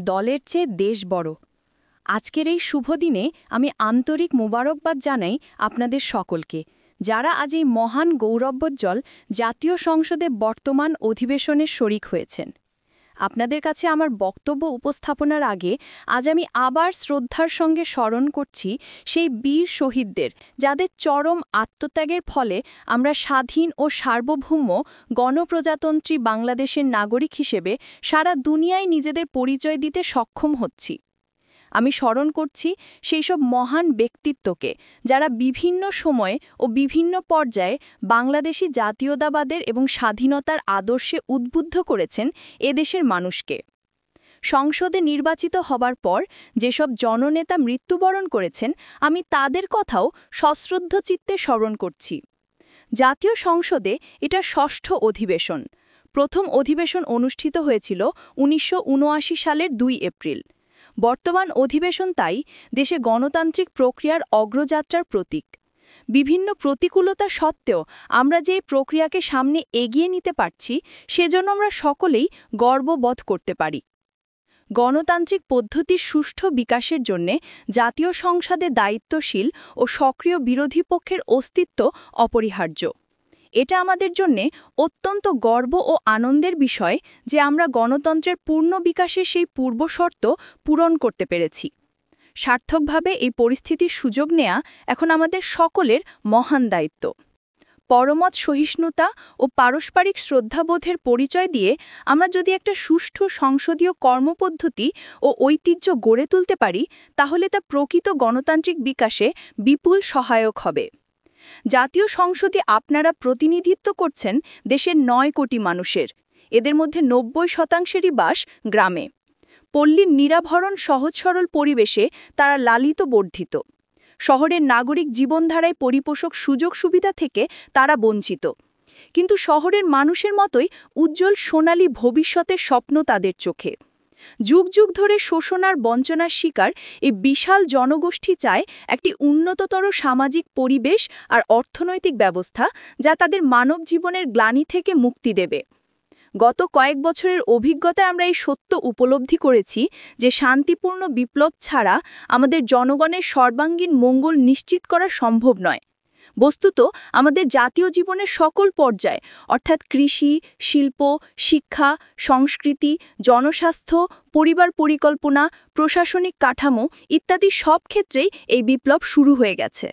দলের চেয়ে দেশ বড়। আজকের এই শুভ দিনে আমি আন্তরিক মোবারকবাদ জানাই আপনাদের সকলকে, যারা আজ এই মহান গৌরবোজ্জ্বল জাতীয় সংসদে বর্তমান অধিবেশনের শরিক হয়েছেন। আপনাদের কাছে আমার বক্তব্য উপস্থাপনার আগে আজ আমি আবার শ্রদ্ধার সঙ্গে স্মরণ করছি সেই বীর শহীদদের, যাদের চরম আত্মত্যাগের ফলে আমরা স্বাধীন ও সার্বভৌম গণপ্রজাতন্ত্রী বাংলাদেশের নাগরিক হিসেবে সারা দুনিয়ায় নিজেদের পরিচয় দিতে সক্ষম হচ্ছি। আমি স্মরণ করছি সেই সব মহান ব্যক্তিত্বকে, যারা বিভিন্ন সময়ে ও বিভিন্ন পর্যায়ে বাংলাদেশি জাতীয়তাবাদের এবং স্বাধীনতার আদর্শে উদ্বুদ্ধ করেছেন এদেশের মানুষকে। সংসদে নির্বাচিত হবার পর যেসব জননেতা মৃত্যুবরণ করেছেন, আমি তাদের কথাও সশ্রদ্ধ চিত্তে স্মরণ করছি। জাতীয় সংসদে এটা ষষ্ঠ অধিবেশন। প্রথম অধিবেশন অনুষ্ঠিত হয়েছিল ১৯৭৯ সালের ২ এপ্রিল। বর্তমান অধিবেশন তাই দেশে গণতান্ত্রিক প্রক্রিয়ার অগ্রযাত্রার প্রতীক। বিভিন্ন প্রতিকূলতা সত্ত্বেও আমরা যে প্রক্রিয়াকে সামনে এগিয়ে নিতে পারছি, সেজন্য আমরা সকলেই গর্ববোধ করতে পারি। গণতান্ত্রিক পদ্ধতির সুষ্ঠু বিকাশের জন্যে জাতীয় সংসদে দায়িত্বশীল ও সক্রিয় বিরোধী পক্ষের অস্তিত্ব অপরিহার্য। এটা আমাদের জন্যে অত্যন্ত গর্ব ও আনন্দের বিষয় যে আমরা গণতন্ত্রের পূর্ণ বিকাশের সেই পূর্বশর্ত পূরণ করতে পেরেছি। সার্থকভাবে এই পরিস্থিতির সুযোগ নেয়া এখন আমাদের সকলের মহান দায়িত্ব। পরমত সহিষ্ণুতা ও পারস্পরিক শ্রদ্ধাবোধের পরিচয় দিয়ে আমরা যদি একটা সুষ্ঠু সংসদীয় কর্মপদ্ধতি ও ঐতিহ্য গড়ে তুলতে পারি, তাহলে তা প্রকৃত গণতান্ত্রিক বিকাশে বিপুল সহায়ক হবে। জাতীয় সংসদে আপনারা প্রতিনিধিত্ব করছেন দেশের ৯ কোটি মানুষের। এদের মধ্যে ৯০% বাস গ্রামে। পল্লীর নিরাভরণ সহজ সরল পরিবেশে তারা লালিত বর্ধিত। শহরের নাগরিক জীবনধারায় পরিপোষক সুযোগ সুবিধা থেকে তারা বঞ্চিত। কিন্তু শহরের মানুষের মতোই উজ্জ্বল সোনালী ভবিষ্যতের স্বপ্ন তাদের চোখে। যুগ যুগ ধরে শোষণ আর বঞ্চনার শিকার এই বিশাল জনগোষ্ঠী চায় একটি উন্নততর সামাজিক পরিবেশ আর অর্থনৈতিক ব্যবস্থা, যা তাদের মানব জীবনের গ্লানি থেকে মুক্তি দেবে। গত কয়েক বছরের অভিজ্ঞতায় আমরা এই সত্য উপলব্ধি করেছি যে শান্তিপূর্ণ বিপ্লব ছাড়া আমাদের জনগণের সর্বাঙ্গীন মঙ্গল নিশ্চিত করা সম্ভব নয়। বস্তুত আমাদের জাতীয় জীবনের সকল পর্যায়ে, অর্থাৎ কৃষি, শিল্প, শিক্ষা, সংস্কৃতি, জনস্বাস্থ্য, পরিবার পরিকল্পনা, প্রশাসনিক কাঠামো ইত্যাদি সব ক্ষেত্রেই এই বিপ্লব শুরু হয়ে গেছে।